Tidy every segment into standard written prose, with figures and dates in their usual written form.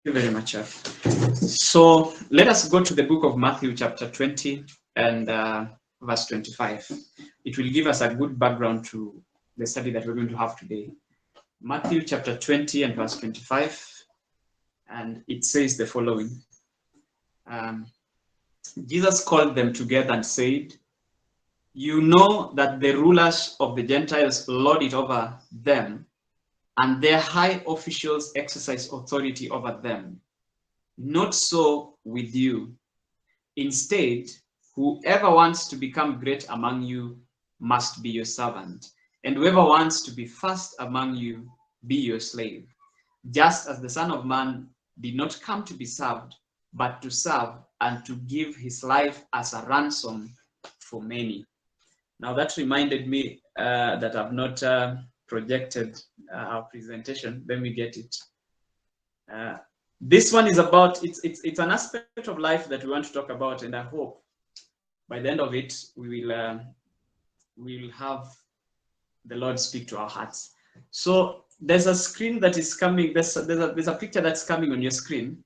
you very much, Chef. So let us go to the book of Matthew, chapter 20 and verse 25. It will give us a good background to the study that we're going to have today. Matthew chapter 20 and verse 25, and it says the following. Um, Jesus called them together and said, "You know that the rulers of the Gentiles lord it over them, and their high officials exercise authority over them. Not so with you. Instead, whoever wants to become great among you must be your servant, and whoever wants to be first among you be your slave, just as the Son of Man did not come to be served, but to serve and to give his life as a ransom for many." Now that reminded me that I've not projected our presentation. Let me get it. This one is about, it's an aspect of life that we want to talk about, and I hope by the end of it we will have the Lord speak to our hearts. So there's a screen that is coming, there's a picture that's coming on your screen.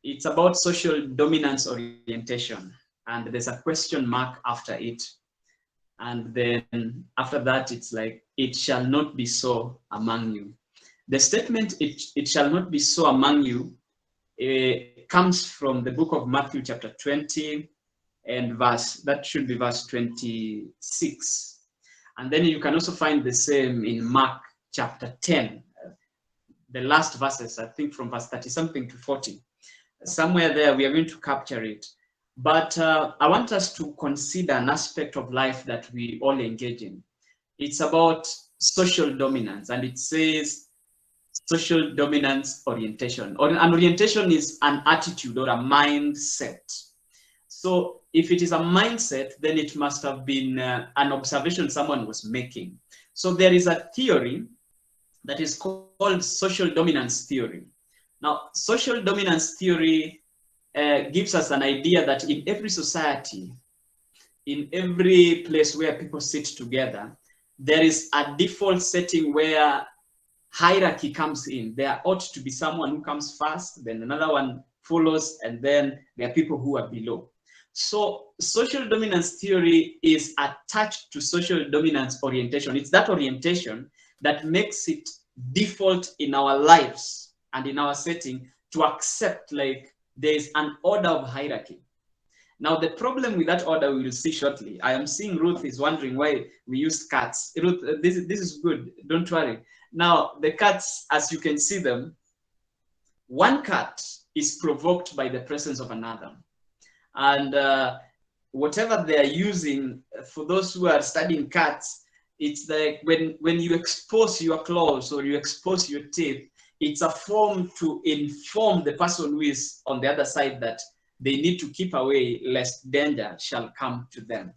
It's about social dominance orientation, and there's a question mark after it. And then after that, it's like, "It shall not be so among you." The statement, it shall not be so among you, comes from the book of Matthew chapter 20 and that should be verse 26. And then you can also find the same in Mark chapter 10, the last verses, I think from verse 30 something to 40. Somewhere there, we are going to capture it. But I want us to consider an aspect of life that we all engage in. It's about social dominance, and it says social dominance orientation. An orientation is an attitude or a mindset. So if it is a mindset, then it must have been an observation someone was making. So there is a theory that is called social dominance theory. Now, social dominance theory gives us an idea that in every society, in every place where people sit together, there is a default setting where hierarchy comes in. There ought to be someone who comes first, then another one follows, and then there are people who are below. So social dominance theory is attached to social dominance orientation. It's that orientation that makes it default in our lives and in our setting to accept, like, there is an order of hierarchy. Now, the problem with that order we will see shortly. I am seeing Ruth is wondering why we use cats. Ruth, this is good. Don't worry. Now, the cats, as you can see them, one cat is provoked by the presence of another. And whatever they are using, for those who are studying cats, it's like when you expose your claws or you expose your teeth, it's a form to inform the person who is on the other side that they need to keep away lest danger shall come to them.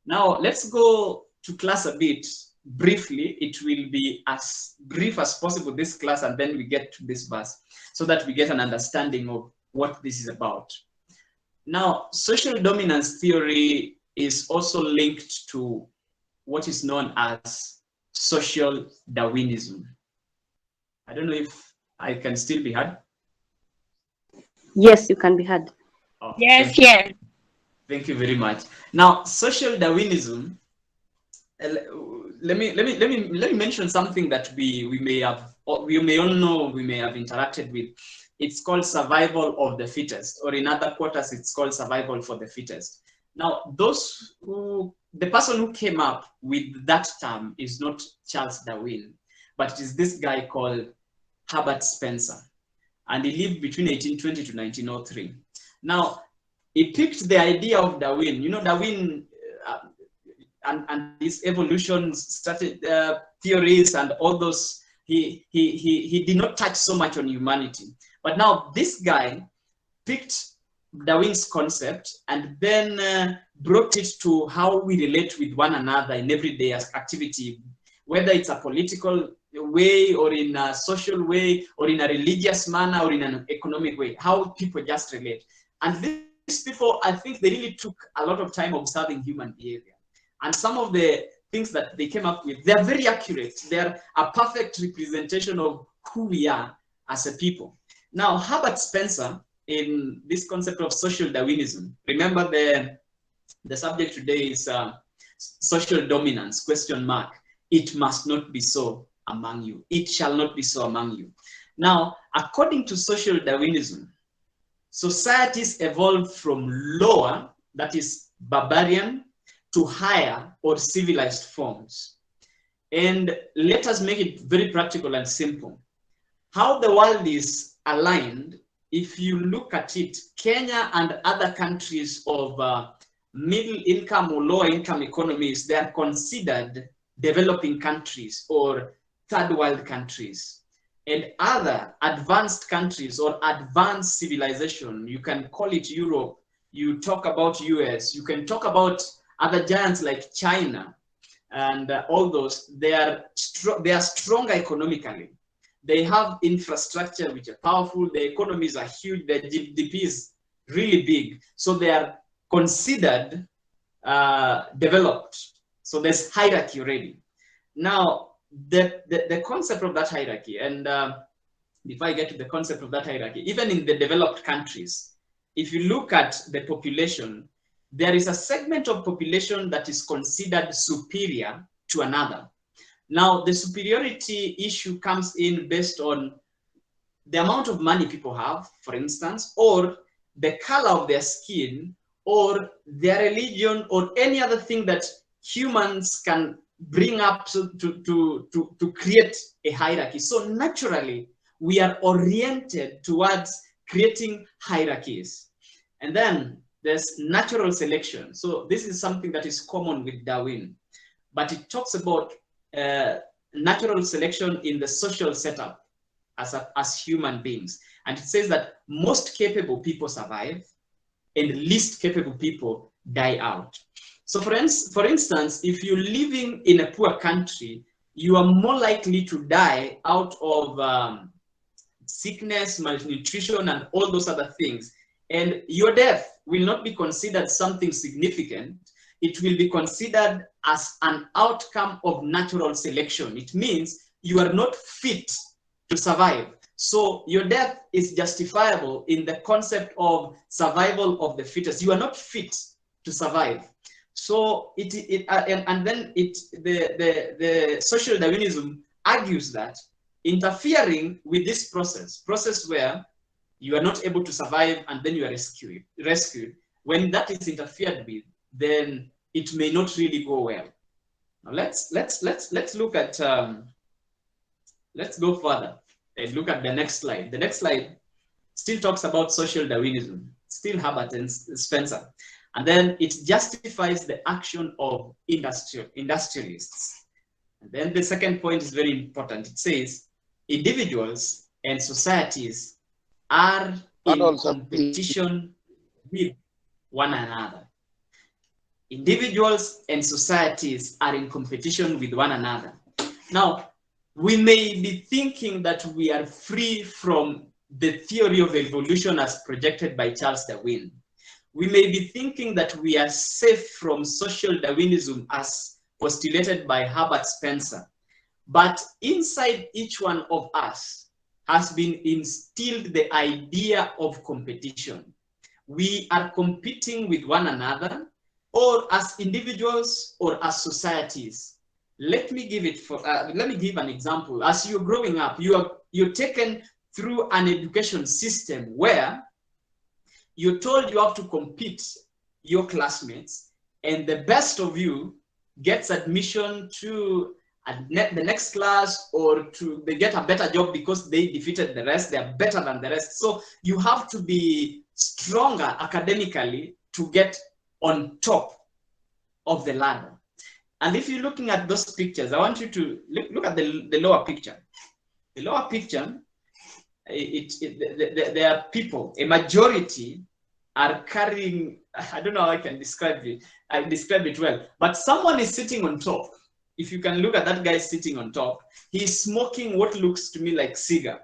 Now, let's go to class a bit briefly. It will be as brief as possible, this class, and then we get to this verse so that we get an understanding of what this is about. Now, social dominance theory is also linked to what is known as social Darwinism. I don't know if I can still be heard. Yes, you can be heard. Oh, yes, yes. Thank you very much. Now, social Darwinism. Let me mention something that we may all know, we may have interacted with. It's called survival of the fittest, or in other quarters, it's called survival for the fittest. Now, the person who came up with that term is not Charles Darwin, but it is this guy called Herbert Spencer, and he lived between 1820 to 1903. Now, he picked the idea of Darwin. You know, Darwin and his evolution theories and all those, he did not touch so much on humanity. But now this guy picked Darwin's concept and then brought it to how we relate with one another in everyday activity, whether it's a political way or in a social way or in a religious manner or in an economic way, how people just relate. And these people, I think they really took a lot of time observing human behavior. And some of the things that they came up with, they're very accurate. They're a perfect representation of who we are as a people. Now, Herbert Spencer, in this concept of social Darwinism, remember the subject today is social dominance, question mark. It must not be so among you. It shall not be so among you. Now, according to social Darwinism, societies evolved from lower, that is barbarian, to higher or civilized forms. And let us make it very practical and simple. How the world is aligned, if you look at it, Kenya and other countries of middle income or lower income economies, they are considered developing countries or third world countries. And other advanced countries or advanced civilization, you can call it Europe, you talk about US, you can talk about other giants like China and all those, they are stronger economically. They have infrastructure which are powerful, their economies are huge, their GDP is really big. So they are considered developed. So there's hierarchy already. Now, the concept of that hierarchy, and before I get to the concept of that hierarchy, even in the developed countries, if you look at the population, there is a segment of population that is considered superior to another. Now, the superiority issue comes in based on the amount of money people have, for instance, or the color of their skin, or their religion, or any other thing that humans can bring up to create a hierarchy. So naturally, we are oriented towards creating hierarchies. And then there's natural selection. So this is something that is common with Darwin, but it talks about natural selection in the social setup as human beings. And it says that most capable people survive and least capable people die out. So for instance, if you're living in a poor country, you are more likely to die out of sickness, malnutrition, and all those other things. And your death will not be considered something significant. It will be considered as an outcome of natural selection. It means you are not fit to survive. So your death is justifiable in the concept of survival of the fittest. You are not fit to survive. So the social Darwinism argues that interfering with this process where you are not able to survive and then you are rescued, when that is interfered with, then it may not really go well. Now let's look at let's go further and look at the next slide. The next slide still talks about social Darwinism, still Herbert and Spencer. And then it justifies the action of industrialists. And then the second point is very important. It says individuals and societies are in competition with one another. Individuals and societies are in competition with one another. Now, we may be thinking that we are free from the theory of evolution as projected by Charles Darwin. We may be thinking that we are safe from social Darwinism as postulated by Herbert Spencer. But inside each one of us has been instilled the idea of competition. We are competing with one another, or as individuals or as societies. Let me give an example. As you're growing up, you're taken through an education system where you're told you have to compete your classmates, and the best of you gets admission to the next class, or they get a better job because they defeated the rest, they're better than the rest. So you have to be stronger academically to get on top of the ladder. And if you're looking at those pictures, I want you to look at the lower picture. The lower picture, there are people, a majority are carrying, I don't know how I can describe it. I describe it well, but someone is sitting on top. If you can look at that guy sitting on top, he's smoking what looks to me like cigar.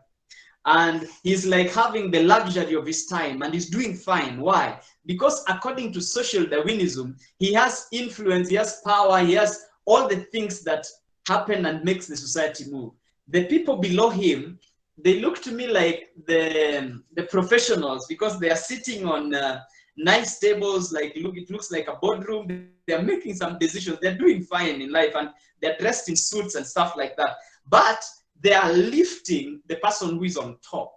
And he's like having the luxury of his time and he's doing fine. Why? Because according to social Darwinism, he has influence, he has power, he has all the things that happen and makes the society move. The people below him, they look to me like the professionals, because they are sitting on nice tables, like it looks like a boardroom. They are making some decisions. They're doing fine in life, and they're dressed in suits and stuff like that. But they are lifting the person who is on top.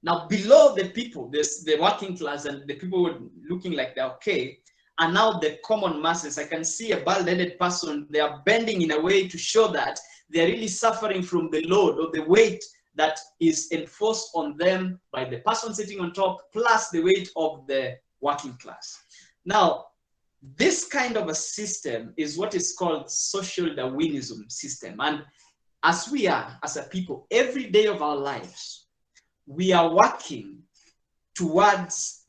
Now, below the people, there's the working class and the people looking like they're okay. And now the common masses, I can see a bald-headed person. They are bending in a way to show that they're really suffering from the load or the weight that is enforced on them by the person sitting on top, plus the weight of the working class. Now, this kind of a system is what is called social Darwinism system. And as we are, as a people, every day of our lives, we are working towards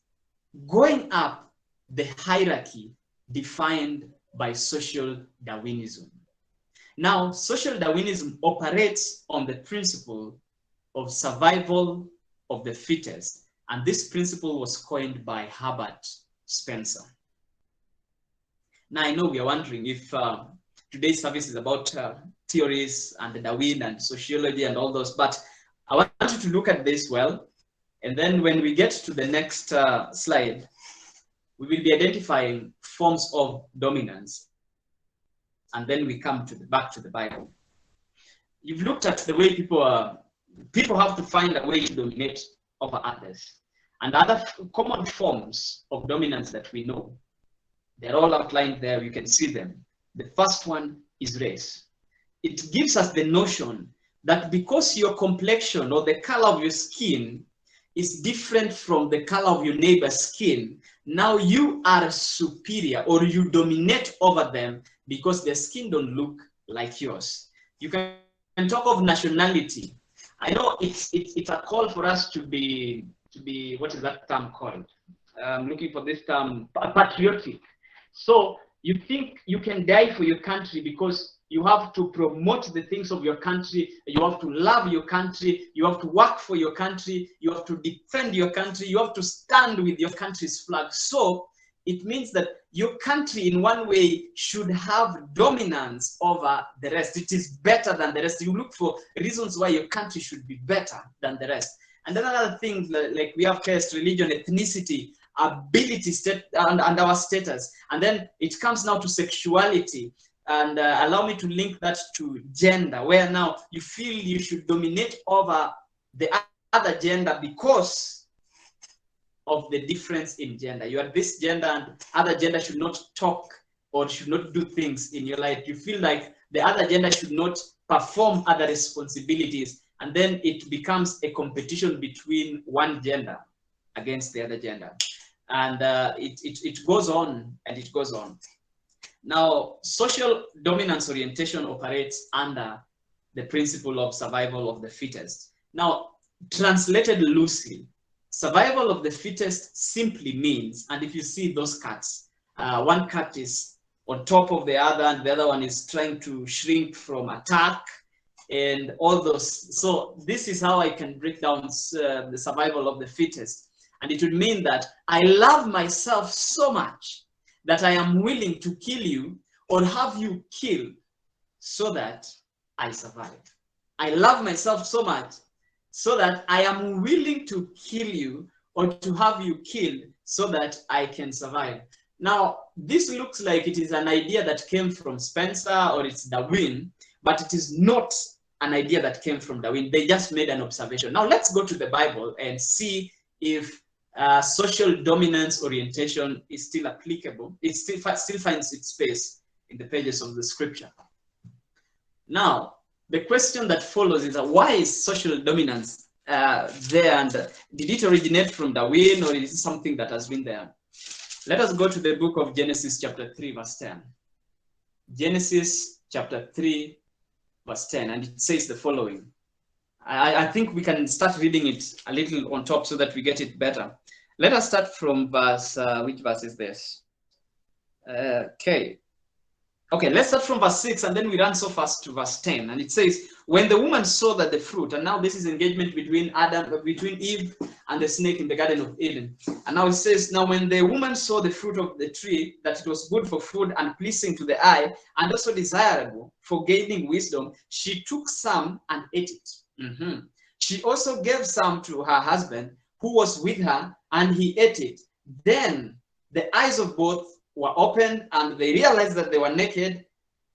going up the hierarchy defined by social Darwinism. Now, social Darwinism operates on the principle of survival of the fittest, and this principle was coined by Herbert Spencer. Now, I know we are wondering if today's service is about theories and Darwin and sociology and all those, but I want you to look at this well, and then when we get to the next slide, we will be identifying forms of dominance, and then we come to back to the Bible. You've looked at the way people have to find a way to dominate over others, and other common forms of dominance that we know. They're all outlined there. You can see them. The first one is race. It gives us the notion that because your complexion or the color of your skin is different from the color of your neighbor's skin, now you are superior, or you dominate over them because their skin don't look like yours. You can talk of nationality. I know it's a call for us to be what is that term called? I'm looking for this term, patriotic. So you think you can die for your country because you have to promote the things of your country, you have to love your country, you have to work for your country, you have to defend your country, you have to stand with your country's flag. So it means that your country in one way should have dominance over the rest. It is better than the rest. You look for reasons why your country should be better than the rest. And then other things like we have caste, religion, ethnicity, ability, and our status. And then it comes now to sexuality. And allow me to link that to gender, where now you feel you should dominate over the other gender because of the difference in gender. You are this gender and other gender should not talk or should not do things in your life. You feel like the other gender should not perform other responsibilities. And then it becomes a competition between one gender against the other gender. And it goes on and it goes on. Now, social dominance orientation operates under the principle of survival of the fittest. Now, translated loosely, survival of the fittest simply means, and if you see those cats, one cat is on top of the other and the other one is trying to shrink from attack and all those. So this is how I can break down the survival of the fittest. And it would mean that I love myself so much that I am willing to kill you or have you killed so that I survive. I love myself so much so that I am willing to kill you or to have you killed so that I can survive. Now, this looks like it is an idea that came from Spencer or it's Darwin, but it is not an idea that came from Darwin. They just made an observation. Now, let's go to the Bible and see if social dominance orientation is still applicable. It still finds its space in the pages of the scripture. Now, the question that follows is why is social dominance there, and did it originate from Darwin or is it something that has been there? Let us go to the book of Genesis chapter 3 verse 10. Genesis chapter 3 verse 10, and it says the following. I think we can start reading it a little on top so that we get it better. Let us start from verse, which verse is this? Okay, let's start from verse 6 and then we run so fast to verse 10. And it says, when the woman saw that the fruit, and now this is engagement between Eve and the snake in the Garden of Eden. And now it says, now when the woman saw the fruit of the tree, that it was good for food and pleasing to the eye, and also desirable for gaining wisdom, she took some and ate it. She also gave some to her husband who was with her, and he ate it. Then the eyes of both were opened, and they realized that they were naked.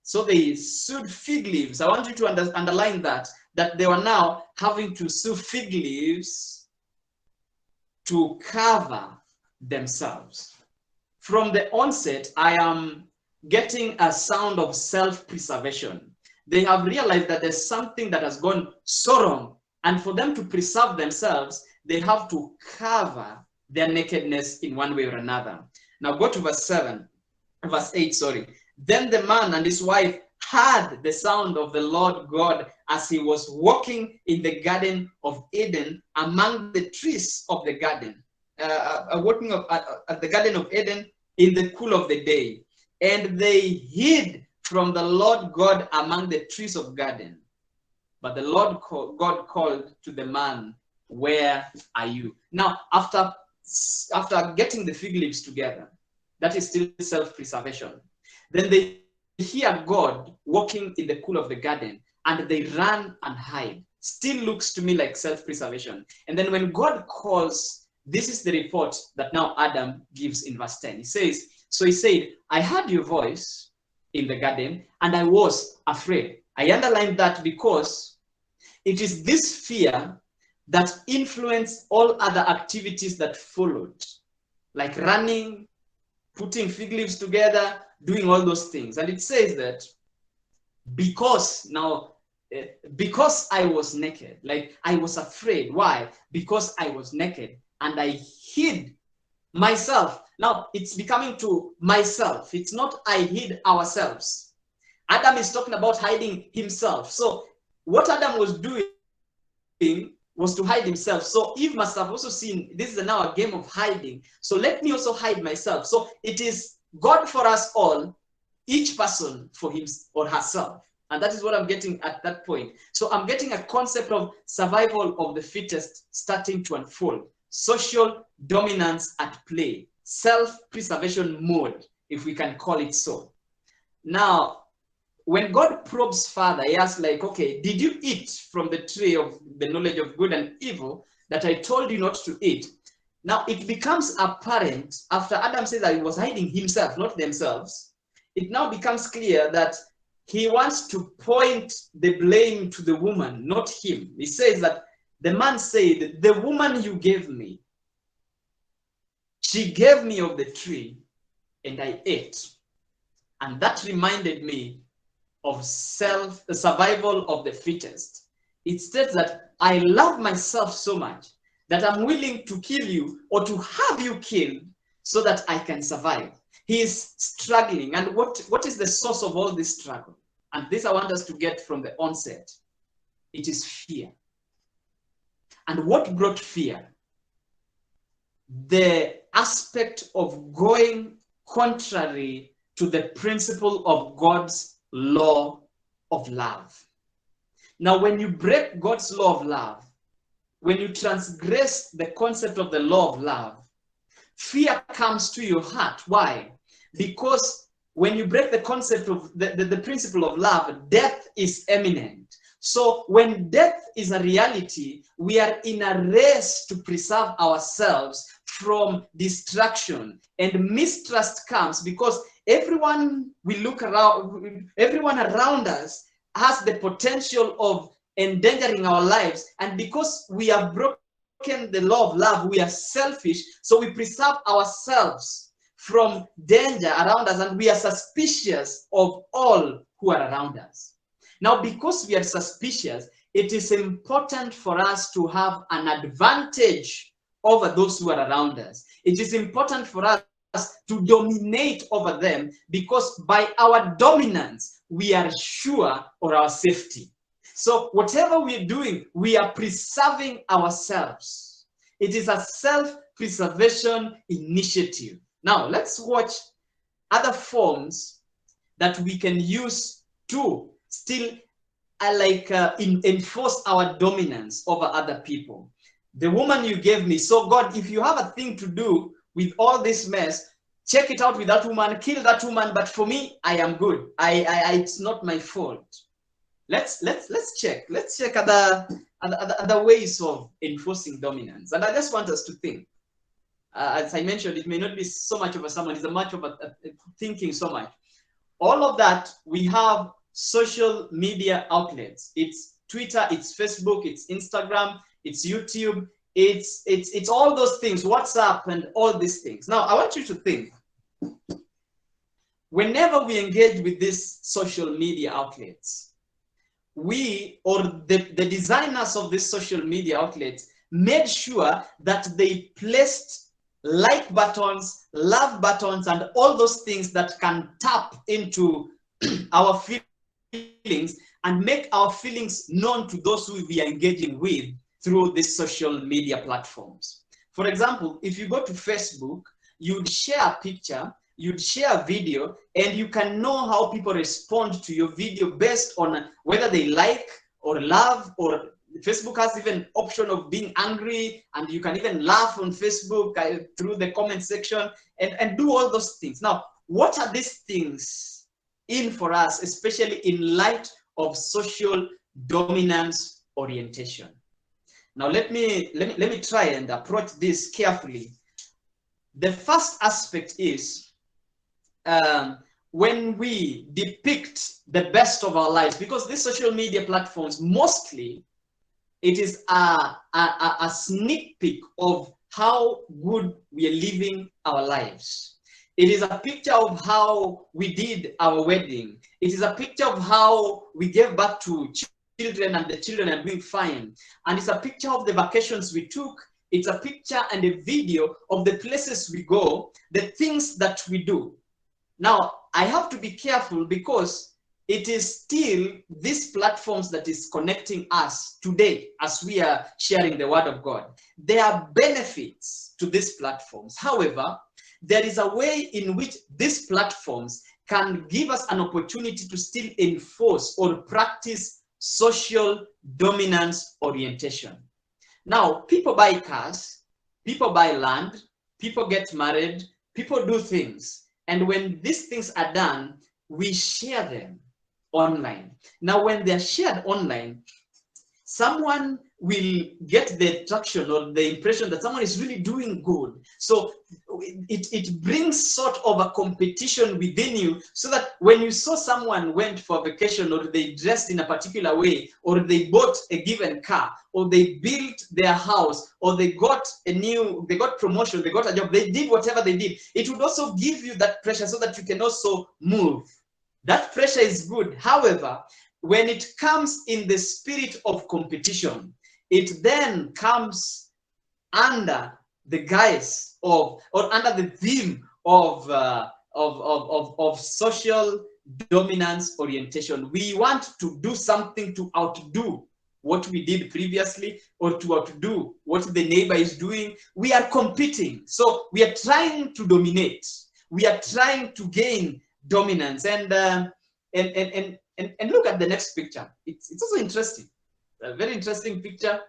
So they sewed fig leaves. I want you to underline that they were now having to sew fig leaves to cover themselves. From the onset, I am getting a sound of self-preservation. They have realized that there's something that has gone so wrong, and for them to preserve themselves, they have to cover their nakedness in one way or another. Now go to verse 8, sorry. Then the man and his wife heard the sound of the Lord God as he was walking in the Garden of Eden among the trees of the garden, walking at the Garden of Eden in the cool of the day. And they hid from the Lord God among the trees of garden. But the Lord God called to the man, "Where are you?" Now, after getting the fig leaves together, that is still self-preservation. Then they hear God walking in the cool of the garden, and they run and hide. Still looks to me like self-preservation. And then when God calls, this is the report that now Adam gives in verse 10. He says, so he said, "I heard your voice in the garden, and I was afraid." I underlined that because it is this fear that influenced all other activities that followed, like running, putting fig leaves together, doing all those things. And it says that because I was naked, like I was afraid. Why? Because I was naked and I hid myself. Now it's becoming to myself. It's not I hid ourselves. Adam is talking about hiding himself. So what Adam was doing was to hide himself. So Eve must have also seen this is now a game of hiding. So let me also hide myself. So it is God for us all, each person for him or herself. And that is what I'm getting at that point. So I'm getting a concept of survival of the fittest starting to unfold. Social dominance at play. Self-preservation mode, if we can call it so. Now, when God probes further, he asks like, okay, did you eat from the tree of the knowledge of good and evil that I told you not to eat? Now, it becomes apparent after Adam says that he was hiding himself, not themselves. It now becomes clear that he wants to point the blame to the woman, not him. He says that the man said, "The woman you gave me, she gave me of the tree and I ate." And that reminded me of survival of the fittest. It states that I love myself so much that I'm willing to kill you or to have you killed so that I can survive. He is struggling. And what is the source of all this struggle? And this I want us to get from the onset. It is fear. And what brought fear? The aspect of going contrary to the principle of God's law of love. Now, when you break God's law of love, when you transgress the concept of the law of love, fear comes to your heart. Why? Because when you break the concept of the principle of love, death is imminent. So when death is a reality, we are in a race to preserve ourselves from destruction. And mistrust comes because everyone we look around, everyone around us has the potential of endangering our lives. And because we have broken the law of love, we are selfish. So we preserve ourselves from danger around us, and we are suspicious of all who are around us. Now, because we are suspicious, it is important for us to have an advantage over those who are around us. It is important for us to dominate over them, because by our dominance, we are sure of our safety. So whatever we're doing, we are preserving ourselves. It is a self-preservation initiative. Now, let's watch other forms that we can use to still enforce our dominance over other people. The woman you gave me. So God, if you have a thing to do with all this mess, check it out with that woman, kill that woman. But for me, I am good. It's not my fault. let's check. Let's check other ways of enforcing dominance. And I just want us to think. As I mentioned, it may not be so much of a sermon, it's a much of a thinking so much. All of that, we have social media outlets. It's Twitter, it's Facebook, it's Instagram, it's YouTube, it's all those things, WhatsApp and all these things. Now, I want you to think. Whenever we engage with these social media outlets, we or the designers of these social media outlets made sure that they placed like buttons, love buttons, and all those things that can tap into our feelings and make our feelings known to those who we are engaging with through these social media platforms. For example, if you go to Facebook, you'd share a picture, you'd share a video, and you can know how people respond to your video based on whether they like or love, or Facebook has even option of being angry, and you can even laugh on Facebook through the comment section and do all those things. Now, what are these things in for us, especially in light of social dominance orientation? Now, let me try and approach this carefully. The first aspect is when we depict the best of our lives, because these social media platforms, mostly, it is a sneak peek of how good we are living our lives. It is a picture of how we did our wedding. It is a picture of how we gave birth to children and the children are doing fine. And it's a picture of the vacations we took. It's a picture and a video of the places we go, the things that we do. Now, I have to be careful because it is still these platforms that is connecting us today as we are sharing the word of God. There are benefits to these platforms. However, there is a way in which these platforms can give us an opportunity to still enforce or practice social dominance orientation. Now, people buy cars, people buy land, people get married, people do things. And when these things are done, we share them online. Now, when they're shared online, someone will get the attraction or the impression that someone is really doing good. So it brings sort of a competition within you, so that when you saw someone went for vacation, or they dressed in a particular way, or they bought a given car, or they built their house, or they got promotion, they got a job, they did whatever they did, it would also give you that pressure so that you can also move. That pressure is good. However, when it comes in the spirit of competition, it then comes under the guise of, or under the theme of social dominance orientation. We want to do something to outdo what we did previously, or to outdo what the neighbor is doing. We are competing. So we are trying to dominate. We are trying to gain dominance. And look at the next picture. It's also interesting. A very interesting picture.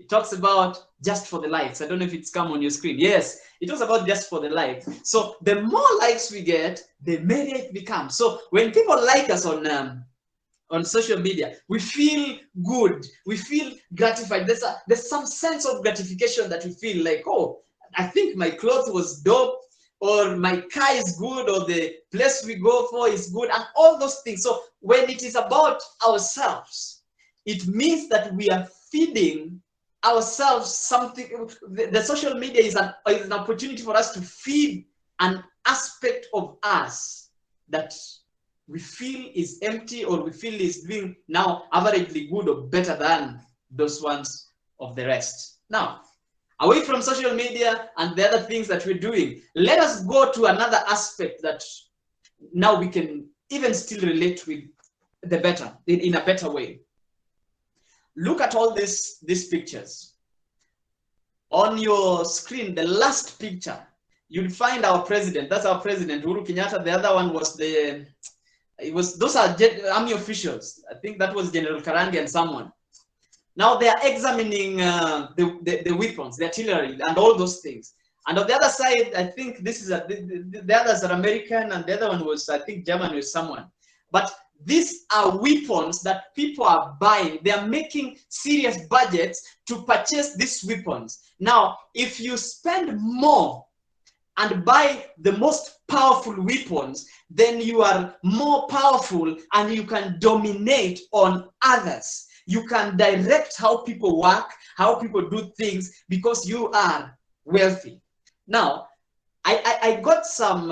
It talks about just for the likes. I don't know if it's come on your screen. Yes, it talks about just for the likes. So the more likes we get, the merrier it becomes. So when people like us on social media, we feel good. We feel gratified. There's some sense of gratification that we feel like, oh, I think my clothes was dope, or my car is good, or the place we go for is good, and all those things. So when it is about ourselves, it means that we are feeding ourselves something. The social media is an opportunity for us to feed an aspect of us that we feel is empty, or we feel is doing now averagely good or better than those ones of the rest. Now, away from social media and the other things that we're doing, let us go to another aspect that now we can even still relate with the better, in a better way. Look at all these things. On your screen, the last picture, you'll find our president. That's our president, Uhuru Kenyatta. The other one was those are army officials. I think that was General Karandi and someone. Now they are examining the weapons, the artillery, and all those things. And on the other side, I think this is the others are American, and the other one was, I think, German or someone. But these are weapons that people are buying. They are making serious budgets to purchase these weapons. Now, if you spend more and buy the most powerful weapons, then you are more powerful and you can dominate on others. You can direct how people work, how people do things, because you are wealthy. Now, I got some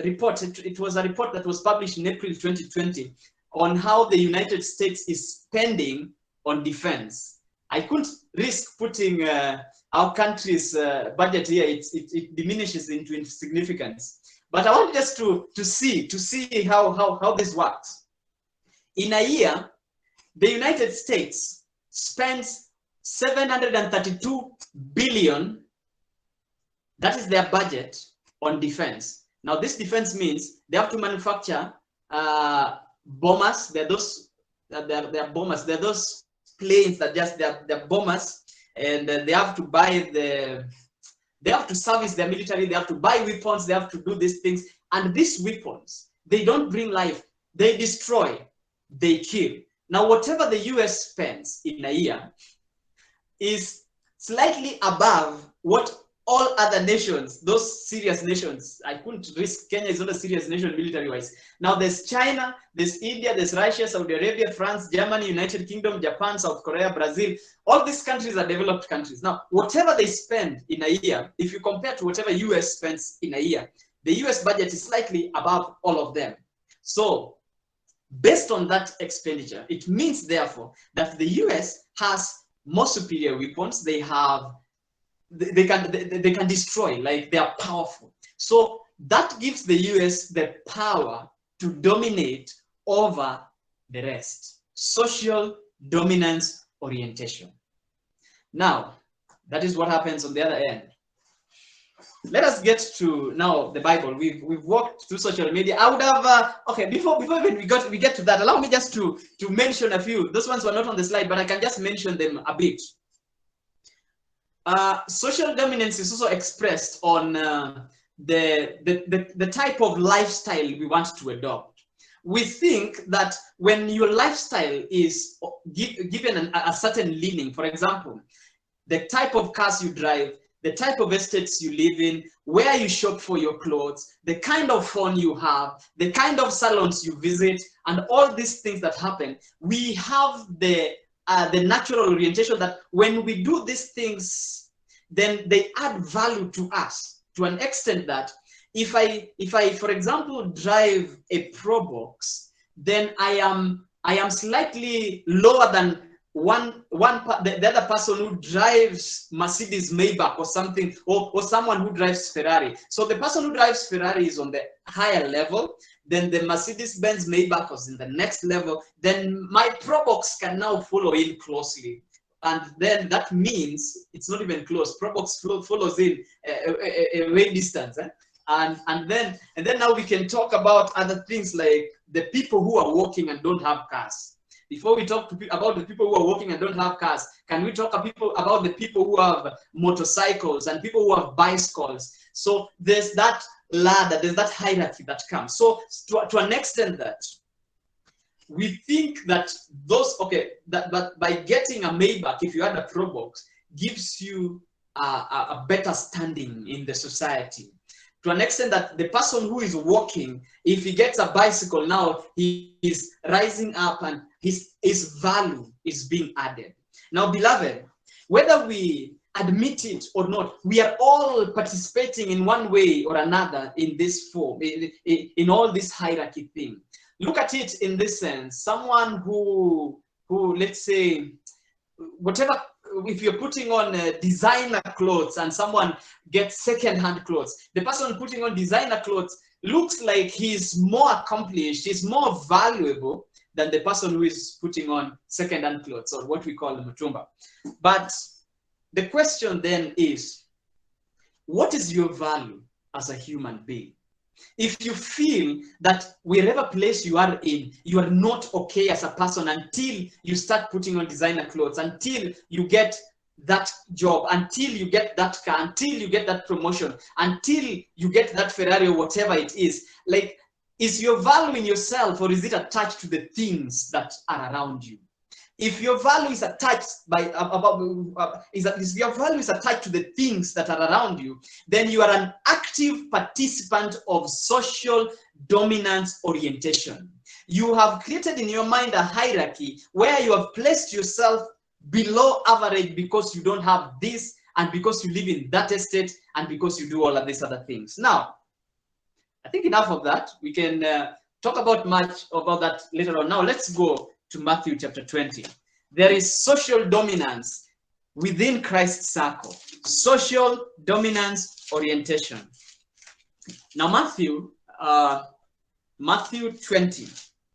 report. It was a report that was published in April 2020 on how the United States is spending on defense. I couldn't risk putting our country's budget here. It diminishes into insignificance. But I want just to see how this works. In a year, the United States spends 732 billion. That is their budget on defense. Now, this defense means they have to manufacture bombers. They're bombers. They're those planes that just they're bombers, and they have to buy they have to service their military. They have to buy weapons. They have to do these things. And these weapons, they don't bring life. They destroy. They kill. Now, whatever the US spends in a year is slightly above what all other nations, those serious nations, I couldn't risk. Kenya is not a serious nation military-wise. Now there's China, there's India, there's Russia, Saudi Arabia, France, Germany, United Kingdom, Japan, South Korea, Brazil. All these countries are developed countries. Now, whatever they spend in a year, if you compare to whatever US spends in a year, the US budget is slightly above all of them. So, based on that expenditure, it means, therefore, that the US has more superior weapons. They have they can destroy, like they are powerful. So that gives the US the power to dominate over the rest. Social dominance orientation. Now, that is what happens on the other end. Let us get to now the Bible. We've walked through social media. I would have okay, before even we get to that, allow me just to mention a few. Those ones were not on the slide, but I can just mention them a bit. Social dominance is also expressed on the type of lifestyle we want to adopt. We think that when your lifestyle is given a certain leaning, for example, the type of cars you drive, the type of estates you live in, where you shop for your clothes, the kind of phone you have, the kind of salons you visit, and all these things that happen, we have the natural orientation that when we do these things, then they add value to us to an extent that if I for example drive a Probox, then I am slightly lower than the other person who drives Mercedes Maybach or something, or someone who drives Ferrari. So the person who drives Ferrari is on the higher level, then the Mercedes-Benz Maybach was in the next level, then my Probox can now follow in closely. And then that means it's not even close. Probox follows in a way distance. And then now we can talk about other things like the people who are walking and don't have cars. Before we talk about the people who are walking and don't have cars, can we talk about the people who have motorcycles and people who have bicycles? So there's that ladder, there's that hierarchy that comes. So to an extent that we think that those, but by getting a Maybach, if you had a Probox, gives you a better standing in the society. To an extent that the person who is walking, if he gets a bicycle now, he is rising up and his value is being added. Now, beloved, whether we admit it or not, we are all participating in one way or another in this form, in all this hierarchy thing. Look at it in this sense. Someone who let's say, whatever, if you're putting on designer clothes and someone gets second-hand clothes, the person putting on designer clothes looks like he's more accomplished, he's more valuable than the person who is putting on second-hand clothes, or what we call the mutumba. But the question then is, what is your value as a human being? If you feel that wherever place you are in, you are not okay as a person until you start putting on designer clothes, until you get that job, until you get that car, until you get that promotion, until you get that Ferrari or whatever it is, like Is your value in yourself, or is it attached to the things that are around you? If your value is attached is your value is attached to the things that are around you, then you are an active participant of social dominance orientation. You have created in your mind a hierarchy where you have placed yourself below average because you don't have this, and because you live in that estate, and because you do all of these other things. Now, I think enough of that. We can talk about much about that later on. Now, let's go to Matthew chapter 20. There is social dominance within Christ's circle. Social dominance orientation. Now, Matthew 20.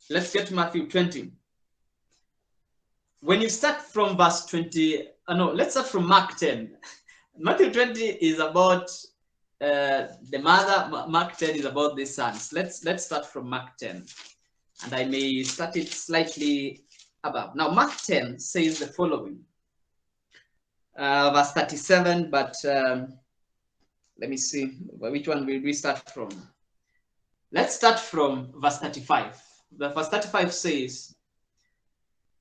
Let's get to Matthew 20. When you start from verse 20, let's start from Mark 10. Matthew 20 is about the mother. Mark 10 is about the sons. Let's start from Mark 10, and I may start it slightly above. Now, Mark 10 says the following, verse 37. But let me see, which one will we start from? Let's start from verse 35. The verse 35 says,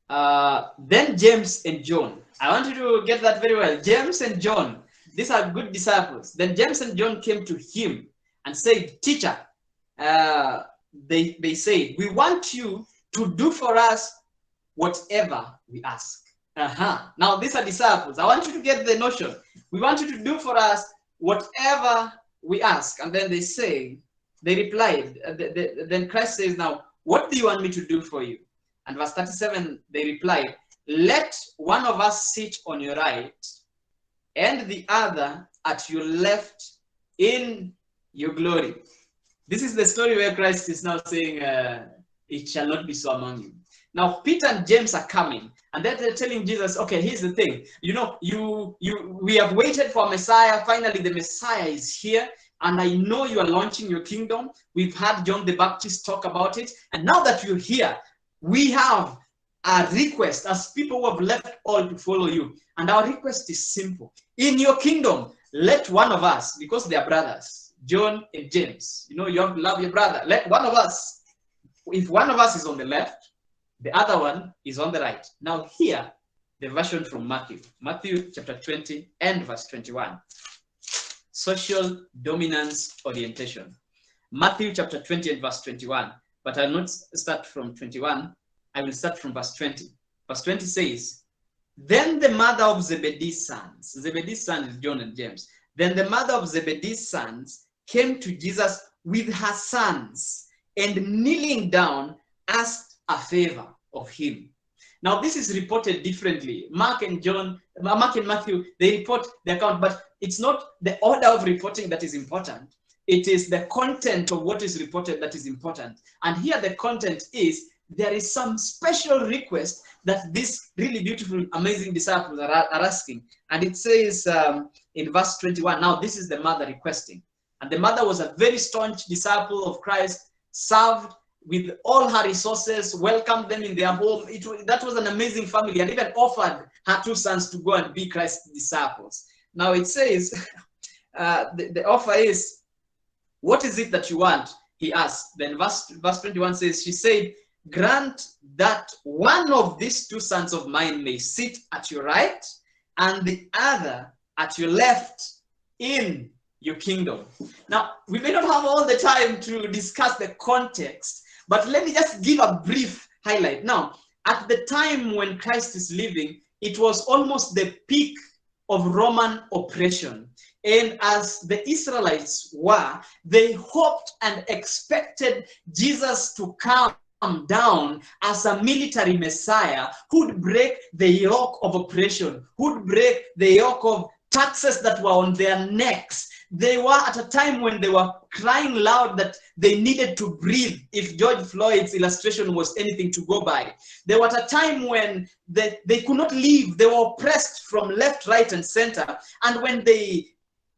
then James and John. I want you to get that very well. James and John. These are good disciples. Then James and John came to him and said, Teacher, they said, we want you to do for us whatever we ask. Now, these are disciples. I want you to get the notion. We want you to do for us whatever we ask. And then they replied, then Christ says, now, what do you want me to do for you? And verse 37, they replied, let one of us sit on your right and the other at your left in your glory. This is the story where Christ is now saying, it shall not be so among you. Now, Peter and James are coming, and they're telling Jesus, okay, here's the thing. We have waited for Messiah. Finally, the Messiah is here. And I know you are launching your kingdom. We've had John the Baptist talk about it. And now that you're here, we have a request as people who have left all to follow you. And our request is simple. In your kingdom, let one of us, because they are brothers, John and James, you have to love your brother. Let one of us, if one of us is on the left, the other one is on the right. Now here, the version from Matthew chapter 20 and verse 21. Social dominance orientation. Matthew chapter 20 and verse 21. But I'll not start from 21. I will start from verse 20. Verse 20 says, then the mother of Zebedee's sons, Zebedee's son is John and James. Then the mother of Zebedee's sons came to Jesus with her sons, and kneeling down, asked a favor of him. Now, this is reported differently. Mark and Matthew, they report the account, but it's not the order of reporting that is important. It is the content of what is reported that is important. And here the content is, there is some special request that these really beautiful, amazing disciples are asking. And it says in verse 21, now this is the mother requesting. And the mother was a very staunch disciple of Christ, served with all her resources, welcomed them in their home. That was an amazing family, and even offered her two sons to go and be Christ's disciples. Now it says, the offer is, what is it that you want? He asked. Then verse 21 says, she said, grant that one of these two sons of mine may sit at your right and the other at your left in your kingdom. Now, we may not have all the time to discuss the context, but let me just give a brief highlight. Now, at the time when Christ is living, it was almost the peak of Roman oppression. And as the Israelites were, they hoped and expected Jesus to come down as a military Messiah who'd break the yoke of oppression, who'd break the yoke of taxes that were on their necks. They were at a time when they were crying loud that they needed to breathe, if George Floyd's illustration was anything to go by. They were at a time when they could not live. They were oppressed from left, right, and center. And when they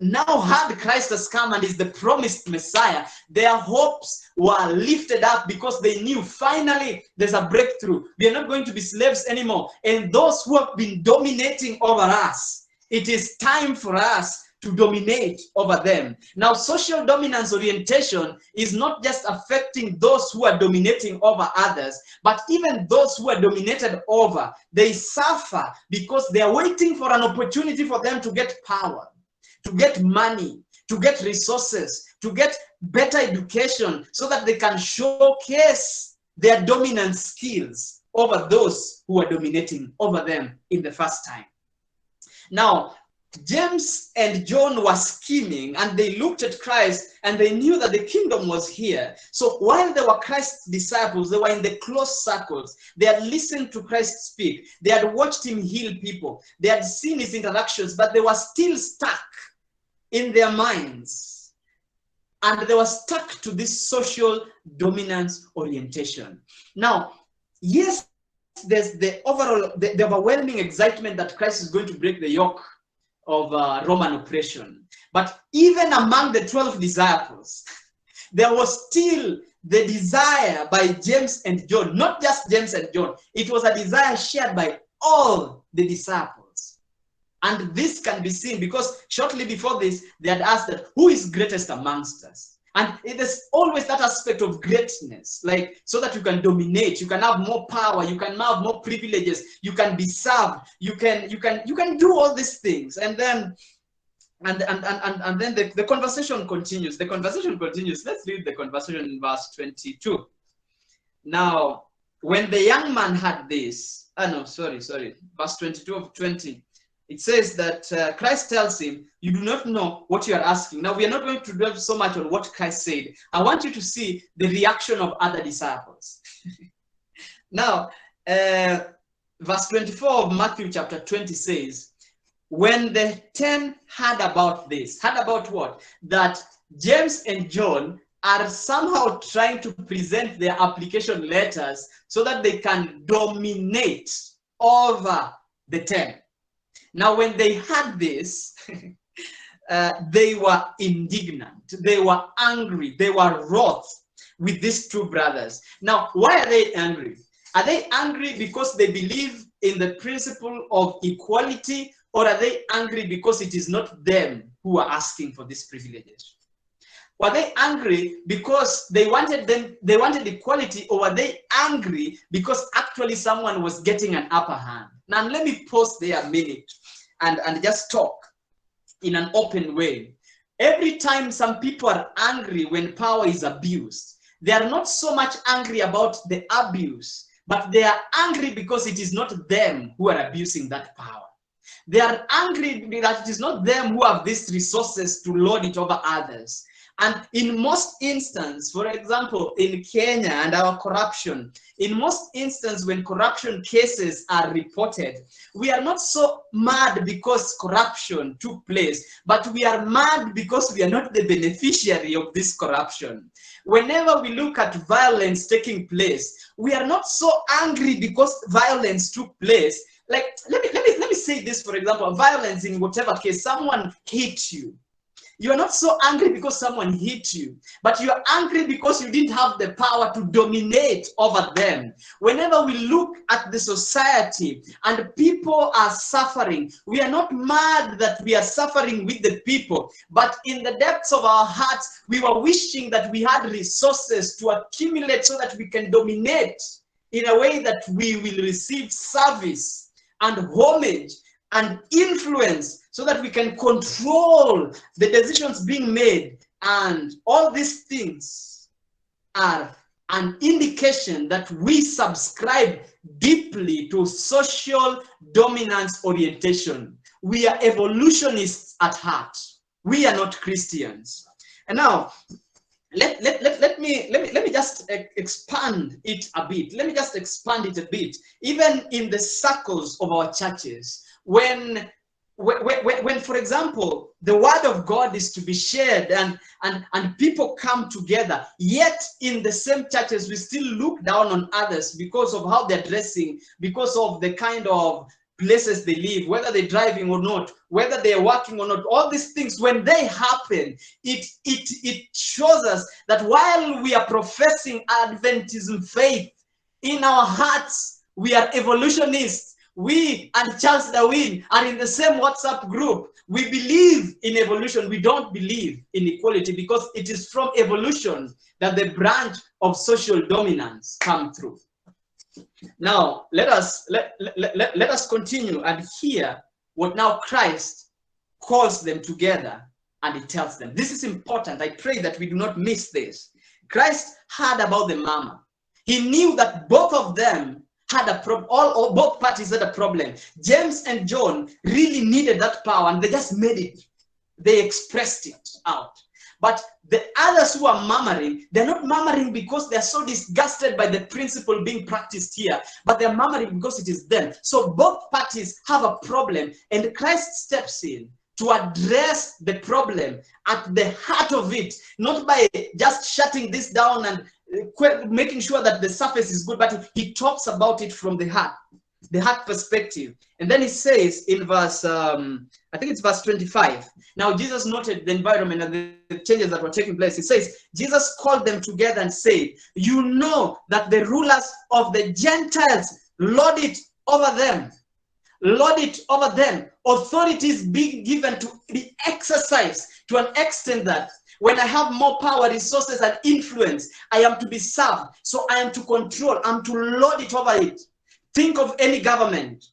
now heard Christ has come and is the promised Messiah, their hopes were lifted up because they knew finally there's a breakthrough. We are not going to be slaves anymore. And those who have been dominating over us, it is time for us to dominate over them. Now, social dominance orientation is not just affecting those who are dominating over others, but even those who are dominated over, they suffer because they are waiting for an opportunity for them to get power, to get money, to get resources, to get better education, so that they can showcase their dominant skills over those who are dominating over them in the first time. Now, James and John were scheming, and they looked at Christ and they knew that the kingdom was here. So while they were Christ's disciples, they were in the close circles. They had listened to Christ speak. They had watched him heal people. They had seen his interactions, but they were still stuck in their minds. And they were stuck to this social dominance orientation. Now, yes, there's the overall, the overwhelming excitement that Christ is going to break the yoke of Roman oppression. But even among the 12 disciples, there was still the desire by James and John, not just James and John. It was a desire shared by all the disciples. And this can be seen because shortly before this, they had asked that, who is greatest amongst us? And it is always that aspect of greatness, like so that you can dominate, you can have more power, you can have more privileges, you can be served, you can do all these things. And then the conversation continues. The conversation continues. Let's read the conversation in verse 22. Now, when the young man had this, verse 22 of 20. It says that Christ tells him, you do not know what you are asking. Now, we are not going to dwell so much on what Christ said. I want you to see the reaction of other disciples. Now, verse 24 of Matthew chapter 20 says, when the 10 heard about this, heard about what? That James and John are somehow trying to present their application letters so that they can dominate over the 10. Now, when they had this, they were indignant, they were angry, they were wroth with these two brothers. Now, why are they angry? Are they angry because they believe in the principle of equality, or are they angry because it is not them who are asking for these privileges? Were they angry because they wanted equality, or were they angry because actually someone was getting an upper hand? Now, let me pause there a minute and just talk in an open way. Every time some people are angry when power is abused, they are not so much angry about the abuse, but they are angry because it is not them who are abusing that power. They are angry that it is not them who have these resources to lord it over others. And in most instances, for example, in Kenya and our corruption, in most instances when corruption cases are reported, we are not so mad because corruption took place, but we are mad because we are not the beneficiary of this corruption. Whenever we look at violence taking place, we are not so angry because violence took place. Like, let me say this, for example, violence in whatever case, someone hit you. You are not so angry because someone hit you, but you are angry because you didn't have the power to dominate over them. Whenever we look at the society and people are suffering, we are not mad that we are suffering with the people, but in the depths of our hearts, we were wishing that we had resources to accumulate so that we can dominate in a way that we will receive service and homage and influence, so that we can control the decisions being made. And all these things are an indication that we subscribe deeply to social dominance orientation. We are evolutionists at heart. We are not Christians. And now, let me just expand it a bit. Let me just expand it a bit. Even in the circles of our churches, when, for example, the word of God is to be shared and people come together, yet in the same churches, we still look down on others because of how they're dressing, because of the kind of places they live, whether they're driving or not, whether they're working or not. All these things, when they happen, it shows us that while we are professing Adventism faith, in our hearts, we are evolutionists. We and Charles Darwin are in the same WhatsApp group. we believe in evolution. We don't believe in equality, because it is from evolution that the branch of social dominance come through. Now, let us continue and hear what now Christ calls them together and he tells them. This is important. I pray that we do not miss this. Christ heard about the mama. He knew that both of them had a problem, or both parties had a problem. James and John really needed that power, and they just made it. They expressed it out. But the others who are murmuring, they're not murmuring because they're so disgusted by the principle being practiced here, but they're murmuring because it is them. So both parties have a problem, and Christ steps in to address the problem at the heart of it, not by just shutting this down and making sure that the surface is good, but he talks about it from the heart perspective. And then he says in verse, I think it's verse 25. Now Jesus noted the environment and the changes that were taking place. He says, Jesus called them together and said, you know that the rulers of the Gentiles lord it over them. Lord it over them. Authority is being given to be exercised to an extent that when I have more power, resources, and influence, I am to be served. So I am to control. I'm to lord it over it. Think of any government.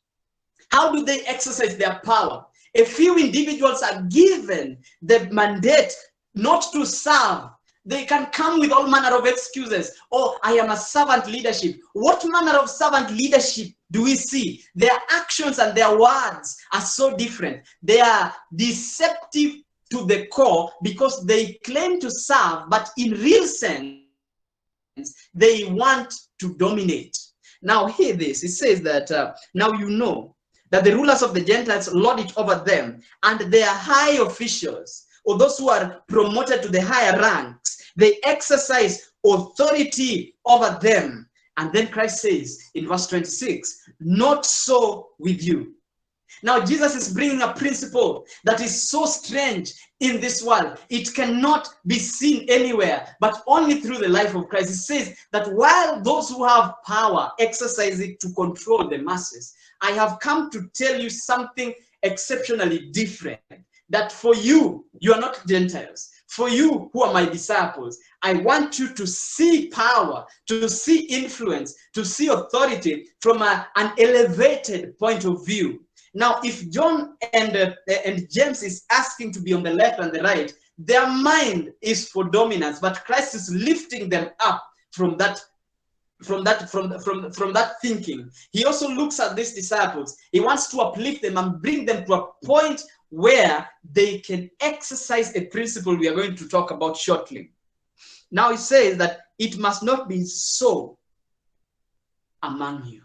How do they exercise their power? A few individuals are given the mandate not to serve. They can come with all manner of excuses. Oh, I am a servant leadership. What manner of servant leadership do we see? Their actions and their words are so different. They are deceptive to the core because they claim to serve, but in real sense, they want to dominate. Now hear this. It says that now you know that the rulers of the Gentiles lord it over them, and their high officials, or those who are promoted to the higher ranks, they exercise authority over them. And then Christ says in verse 26, not so with you. Now Jesus is bringing a principle that is so strange in this world. It cannot be seen anywhere, but only through the life of Christ. He says that while those who have power exercise it to control the masses, I have come to tell you something exceptionally different. That for you, you are not Gentiles. For you who are my disciples, I want you to see power, to see influence, to see authority from an elevated point of view. Now, if John and James is asking to be on the left and the right, their mind is for dominance, but Christ is lifting them up from that thinking. He also looks at these disciples. He wants to uplift them and bring them to a point where they can exercise a principle we are going to talk about shortly. Now he says that it must not be so among you.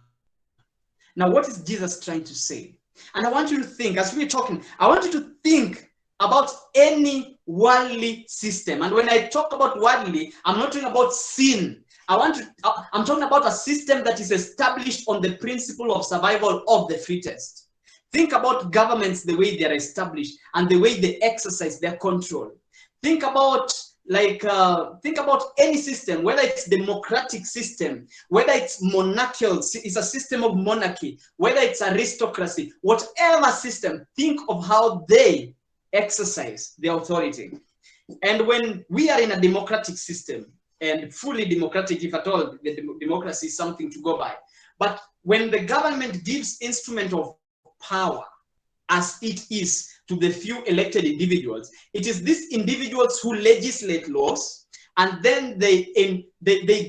Now, what is Jesus trying to say? And I want you to think, as we're talking, I want you to think about any worldly system. And when I talk about worldly, I'm not talking about sin. I'm talking about a system that is established on the principle of survival of the fittest. Think about governments, the way they are established and the way they exercise their control. Think about any system, whether it's democratic system, whether it's monarchical, it's a system of monarchy, whether it's aristocracy, whatever system, think of how they exercise their authority. And when we are in a democratic system, and fully democratic, if at all, the democracy is something to go by. But when the government gives instrument of power, as it is to the few elected individuals, it is these individuals who legislate laws, and then they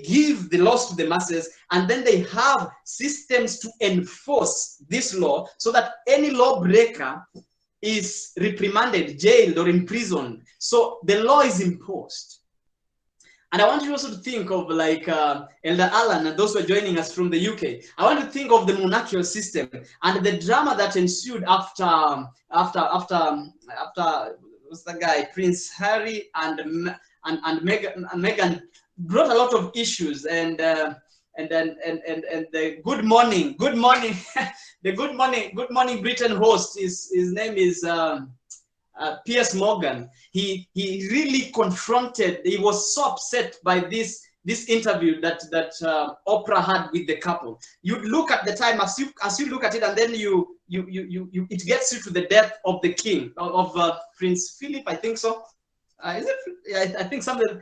give the laws to the masses, and then they have systems to enforce this law so that any lawbreaker is reprimanded, jailed, or imprisoned. So the law is imposed. And I want you also to think of like Elder Alan and those who are joining us from the UK. I want to think of the monarchical system and the drama that ensued after what's the guy, Prince Harry and Meghan brought a lot of issues, and the Good Morning, the Good Morning Britain host, his name is Piers Morgan. He really confronted, he was so upset by this this interview that Oprah had with the couple, you'd look at the time as you look at it, and then you it gets you to the death of the king, of Prince Philip, I think so. Is it? I think something,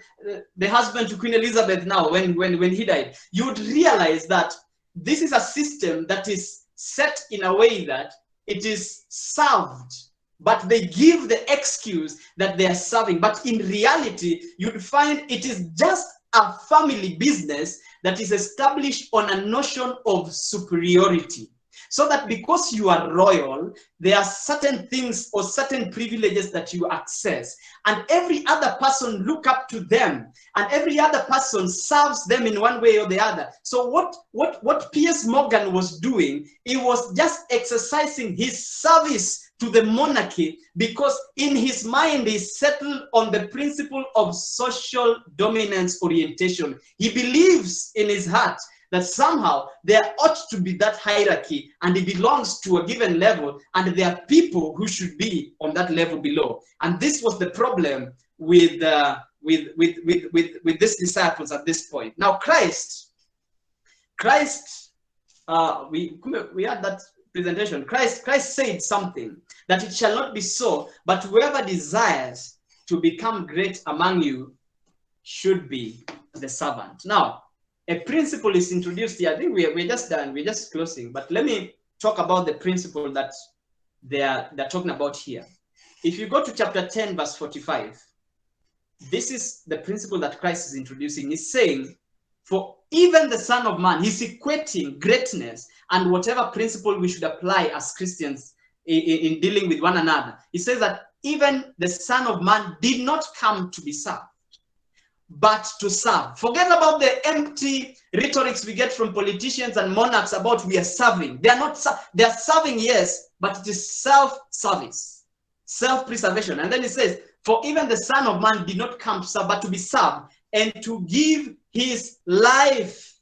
the husband to Queen Elizabeth now, when he died, you'd realize that this is a system that is set in a way that it is served, but they give the excuse that they are serving. But in reality, you'd find it is just a family business that is established on a notion of superiority. So that because you are royal, there are certain things or certain privileges that you access, and every other person look up to them, and every other person serves them in one way or the other. So what Piers Morgan was doing, he was just exercising his service to the monarchy, because in his mind he settled on the principle of social dominance orientation. He believes in his heart that somehow there ought to be that hierarchy, and it belongs to a given level, and there are people who should be on that level below. And this was the problem with these disciples at this point. Now Christ, we had that presentation. Christ said something, that it shall not be so, but whoever desires to become great among you should be the servant. Now, a principle is introduced here. I think we're just done. We're just closing. But let me talk about the principle that they're talking about here. If you go to chapter 10, verse 45, this is the principle that Christ is introducing. He's saying, for even the Son of Man, he's equating greatness and whatever principle we should apply as Christians in dealing with one another. He says that even the Son of Man did not come to be served, but to serve. Forget about the empty rhetorics we get from politicians and monarchs about we are serving. They are not, they are serving, yes, but it is self-service, self-preservation. And then it says, for even the Son of Man did not come to serve, but to be served, and to give his life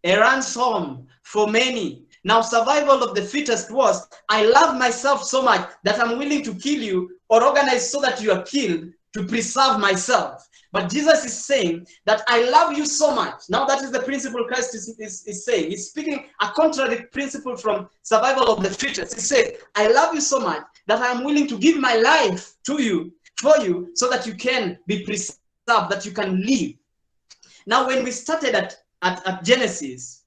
a ransom for many. Now, survival of the fittest was, I love myself so much that I'm willing to kill you or organize so that you are killed to preserve myself. But Jesus is saying that I love you so much. Now that is the principle Christ is saying. He's speaking a contrary principle from survival of the fittest. He says, I love you so much that I'm willing to give my life to you, for you, so that you can be preserved, that you can live. Now, when we started at Genesis,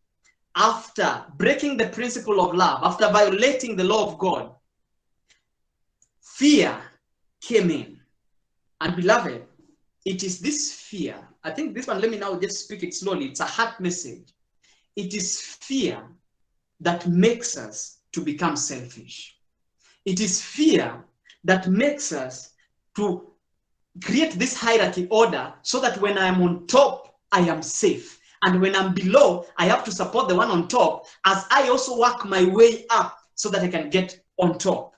after breaking the principle of love, after violating the law of God, fear came in. And beloved, it is this fear. I think this one, let me now just speak it slowly. It's a heart message. It is fear that makes us to become selfish. It is fear that makes us to create this hierarchy order so that when I'm on top, I am safe. And when I'm below, I have to support the one on top as I also work my way up so that I can get on top.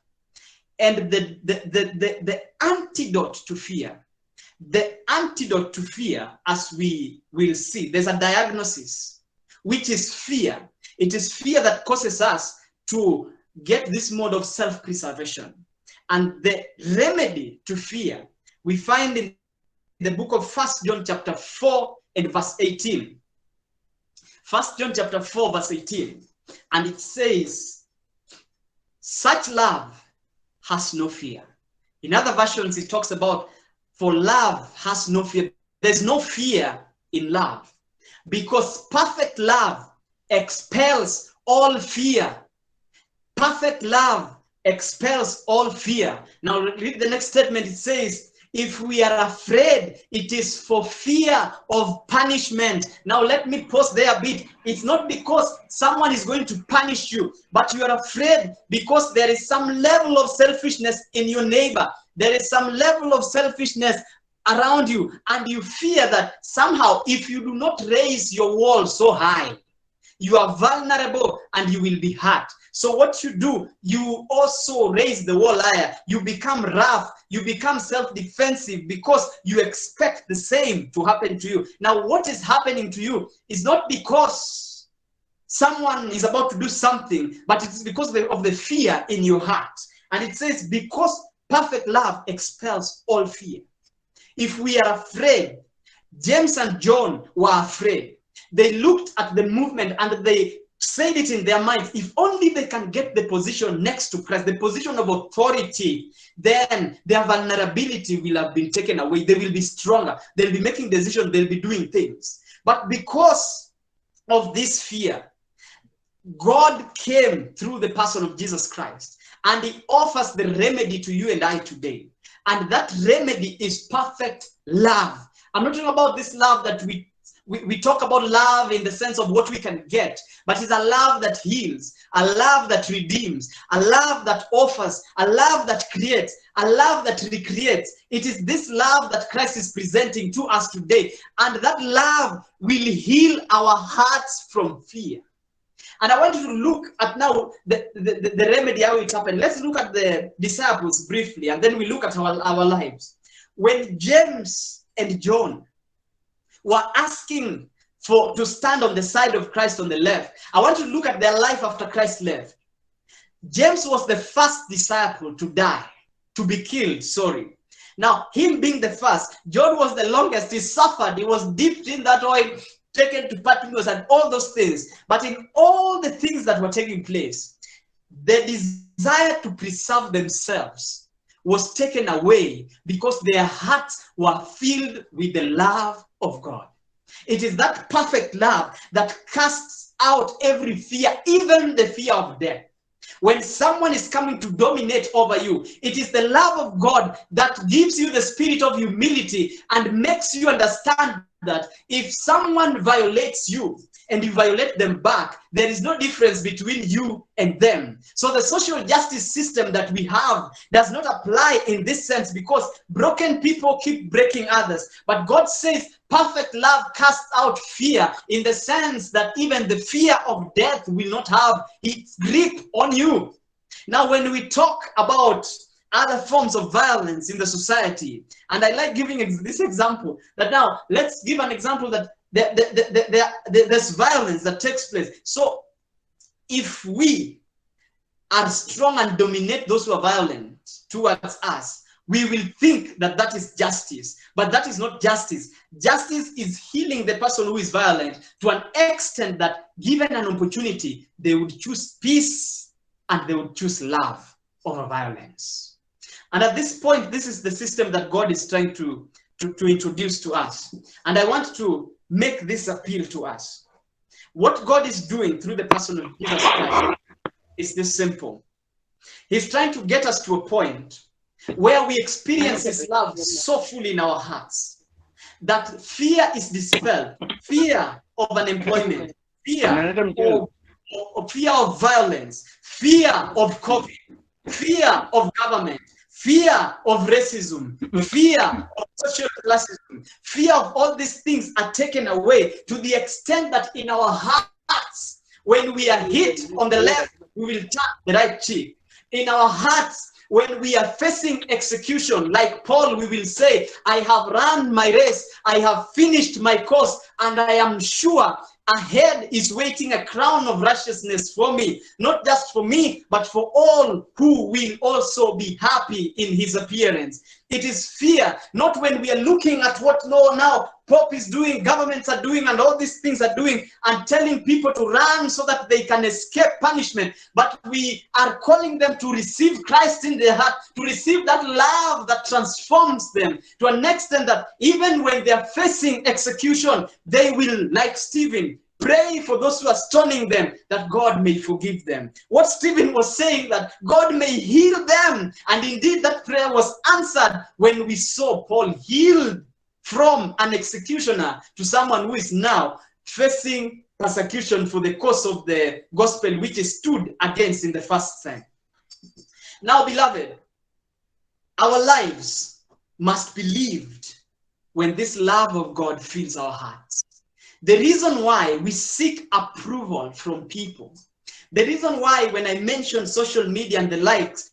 And the antidote to fear, as we will see, there's a diagnosis, which is fear. It is fear that causes us to get this mode of self-preservation. And the remedy to fear, we find in the book of 1 John chapter 4 and verse 18. 1 John chapter 4 verse 18. And it says, such love has no fear. In other versions, it talks about, for love has no fear. There's no fear in love, because perfect love expels all fear. Perfect love expels all fear. Now read the next statement. It says, if we are afraid, it is for fear of punishment. Now let me pause there a bit. It's not because someone is going to punish you, but you are afraid because there is some level of selfishness in your neighbor. There is some level of selfishness around you, and you fear that somehow if you do not raise your wall so high, you are vulnerable and you will be hurt. So what you do, you also raise the wall higher. You become rough. You become self-defensive because you expect the same to happen to you. Now, what is happening to you is not because someone is about to do something, but it's because of the fear in your heart. And it says, because perfect love expels all fear. If we are afraid, James and John were afraid. They looked at the movement and they said it in their minds, if only they can get the position next to Christ, the position of authority, then their vulnerability will have been taken away. They will be stronger. They'll be making decisions. They'll be doing things. But because of this fear, God came through the person of Jesus Christ, and he offers the remedy to you and I today. And that remedy is perfect love. I'm not talking about this love that we talk about love in the sense of what we can get, but it's a love that heals, a love that redeems, a love that offers, a love that creates, a love that recreates. It is this love that Christ is presenting to us today. And that love will heal our hearts from fear. And I want you to look at now the remedy, how it happened. Let's look at the disciples briefly, and then we look at our lives. When James and John were asking to stand on the side of Christ on the left, I want you to look at their life after Christ left. James was the first disciple to die, to be killed, sorry. Now, him being the first, John was the longest. He suffered. He was dipped in that oil, taken to Patmos and all those things. But in all the things that were taking place, the desire to preserve themselves was taken away because their hearts were filled with the love of God. It is that perfect love that casts out every fear, even the fear of death. When someone is coming to dominate over you, it is the love of God that gives you the spirit of humility and makes you understand that if someone violates you and you violate them back, there is no difference between you and them. So the social justice system that we have does not apply in this sense, because broken people keep breaking others. But God says perfect love casts out fear, in the sense that even the fear of death will not have its grip on you. Now, when we talk about other forms of violence in the society, and I like giving this example, that now let's give an example that there's violence that takes place. So if we are strong and dominate those who are violent towards us, we will think that that is justice, but that is not justice. Justice is healing the person who is violent to an extent that, given an opportunity, they would choose peace and they would choose love over violence. And at this point, this is the system that God is trying to introduce to us. And I want to make this appeal to us. What God is doing through the person of Jesus Christ is this simple. He's trying to get us to a point where we experience his love so fully in our hearts that fear is dispelled. Fear of unemployment, fear of violence, fear of COVID, fear of government, fear of racism, fear of social classism, fear of all these things are taken away, to the extent that in our hearts, when we are hit on the left, we will turn the right cheek. In our hearts, when we are facing execution, like Paul, we will say, I have run my race, I have finished my course, and I am sure ahead is waiting a crown of righteousness for me, not just for me, but for all who will also be happy in his appearance. It is fear, not when we are looking at what now Pope is doing, governments are doing, and all these things are doing, and telling people to run so that they can escape punishment. But we are calling them to receive Christ in their heart, to receive that love that transforms them to an extent that even when they are facing execution, they will, like Stephen, pray for those who are stoning them, that God may forgive them. What Stephen was saying, that God may heal them. And indeed, that prayer was answered when we saw Paul healed from an executioner to someone who is now facing persecution for the cause of the gospel, which he stood against in the first time. Now, beloved, our lives must be lived when this love of God fills our hearts. The reason why we seek approval from people, the reason why when I mention social media and the likes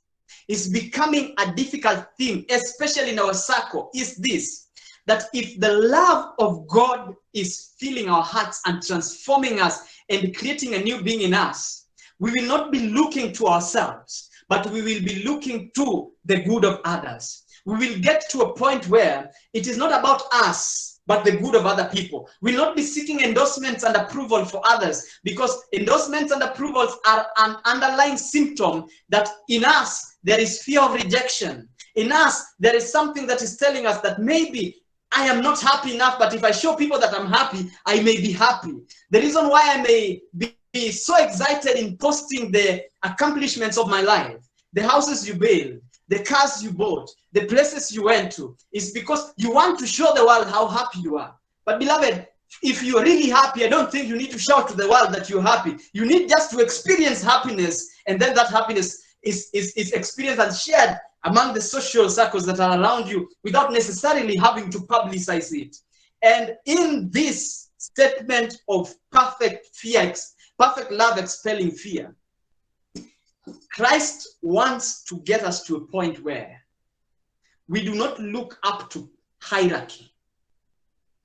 is becoming a difficult thing, especially in our circle, is this, that if the love of God is filling our hearts and transforming us and creating a new being in us, we will not be looking to ourselves, but we will be looking to the good of others. We will get to a point where it is not about us, but the good of other people. We'll not be seeking endorsements and approval for others, because endorsements and approvals are an underlying symptom that in us there is fear of rejection. In us, there is something that is telling us that maybe I am not happy enough, but if I show people that I'm happy, I may be happy. The reason why I may be so excited in posting the accomplishments of my life, the houses you build, the cars you bought, the places you went to, is because you want to show the world how happy you are. But beloved, if you're really happy, I don't think you need to shout to the world that you're happy. You need just to experience happiness, and then that happiness is experienced and shared among the social circles that are around you without necessarily having to publicize it. And in this statement of perfect love expelling fear, Christ wants to get us to a point where we do not look up to hierarchy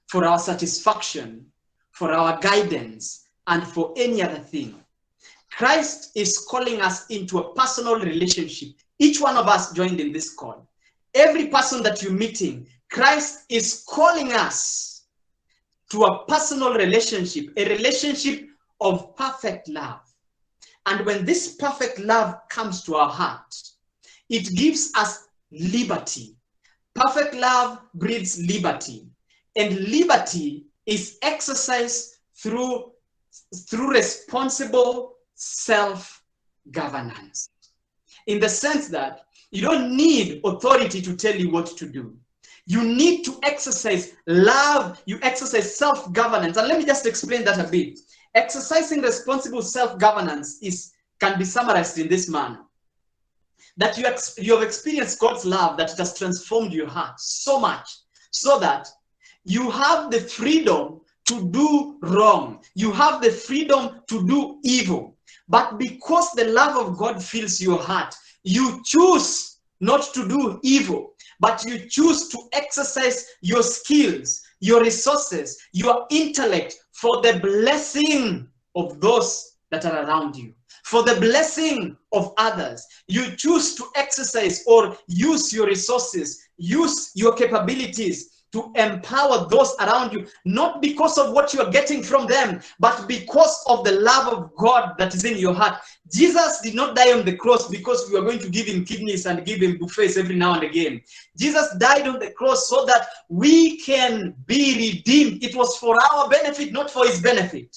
for our satisfaction, for our guidance, and for any other thing. Christ is calling us into a personal relationship. Each one of us joined in this call. Every person that you're meeting, Christ is calling us to a personal relationship, a relationship of perfect love. And when this perfect love comes to our heart, it gives us liberty. Perfect love breeds liberty. And liberty is exercised through responsible self-governance. In the sense that you don't need authority to tell you what to do. You need to exercise love. You exercise self-governance. And let me just explain that a bit. Exercising responsible self-governance can be summarized in this manner. That you have experienced God's love, that it has transformed your heart so much, so that you have the freedom to do wrong. You have the freedom to do evil. But because the love of God fills your heart, you choose not to do evil, but you choose to exercise your skills, your resources, your intellect for the blessing of those that are around you, for the blessing of others. You choose to exercise or use your resources, use your capabilities to empower those around you, not because of what you're getting from them, but because of the love of God that is in your heart. Jesus did not die on the cross because we are going to give him kidneys and give him buffets every now and again. Jesus died on the cross so that we can be redeemed. It was for our benefit, not for his benefit.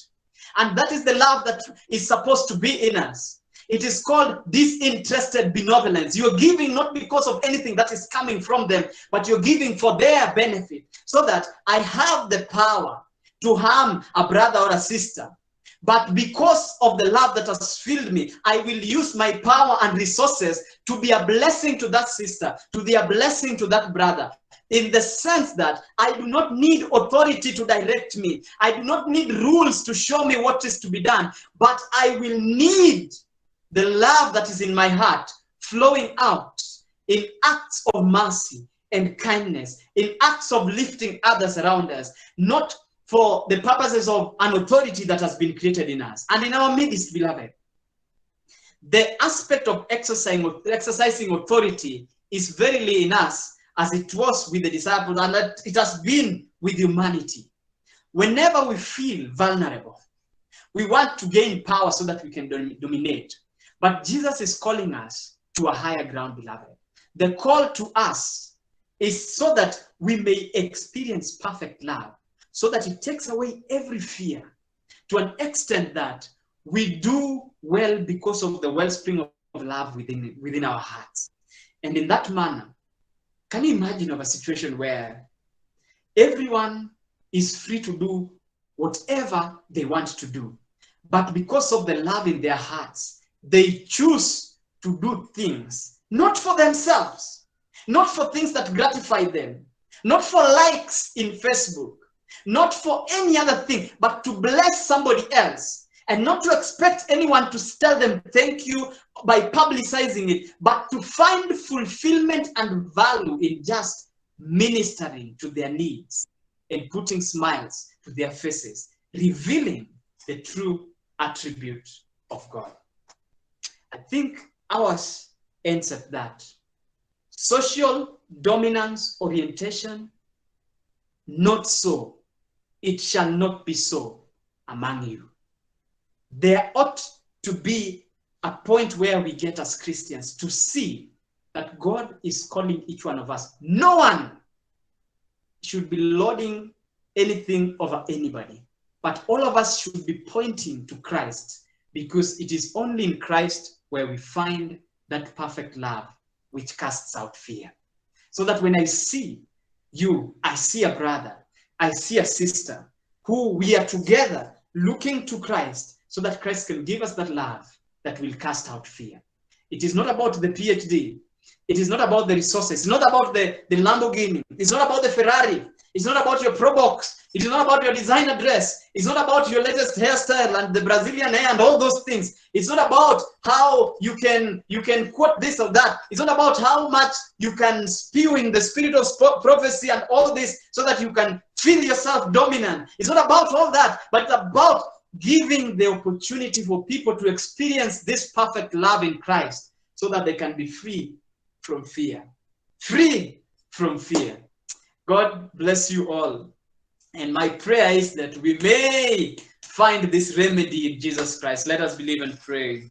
And that is the love that is supposed to be in us. It is called disinterested benevolence. You're giving not because of anything that is coming from them, but you're giving for their benefit, so that I have the power to harm a brother or a sister. But because of the love that has filled me, I will use my power and resources to be a blessing to that sister, to be a blessing to that brother. In the sense that I do not need authority to direct me. I do not need rules to show me what is to be done, but I will need the love that is in my heart flowing out in acts of mercy and kindness, in acts of lifting others around us, not for the purposes of an authority that has been created in us. And in our midst, beloved, the aspect of exercising authority is verily in us as it was with the disciples, and that it has been with humanity. Whenever we feel vulnerable, we want to gain power so that we can dominate. But Jesus is calling us to a higher ground, beloved. The call to us is so that we may experience perfect love, so that it takes away every fear, to an extent that we do well because of the wellspring of love within our hearts. And in that manner, can you imagine of a situation where everyone is free to do whatever they want to do, but because of the love in their hearts, they choose to do things, not for themselves, not for things that gratify them, not for likes in Facebook, not for any other thing, but to bless somebody else, and not to expect anyone to tell them thank you by publicizing it, but to find fulfillment and value in just ministering to their needs and putting smiles to their faces, revealing the true attribute of God. I think ours ends at that. Social dominance orientation not so. It shall not be so among you. There ought to be a point where we get as Christians to see that God is calling each one of us. No one should be lording anything over anybody, but all of us should be pointing to Christ, because it is only in Christ where we find that perfect love which casts out fear. So that when I see you, I see a brother, I see a sister, who we are together looking to Christ, so that Christ can give us that love that will cast out fear. It is not about the PhD. It is not about the resources. It's not about the Lamborghini. It's not about the Ferrari. It's not about your Pro Box. It is not about your designer dress. It's not about your latest hairstyle and the Brazilian hair and all those things. It's not about how you can quote this or that. It's not about how much you can spew in the spirit of prophecy and all this so that you can feel yourself dominant. It's not about all that, but it's about giving the opportunity for people to experience this perfect love in Christ so that they can be free from fear. Free from fear. God bless you all. And my prayer is that we may find this remedy in Jesus Christ. Let us believe and pray.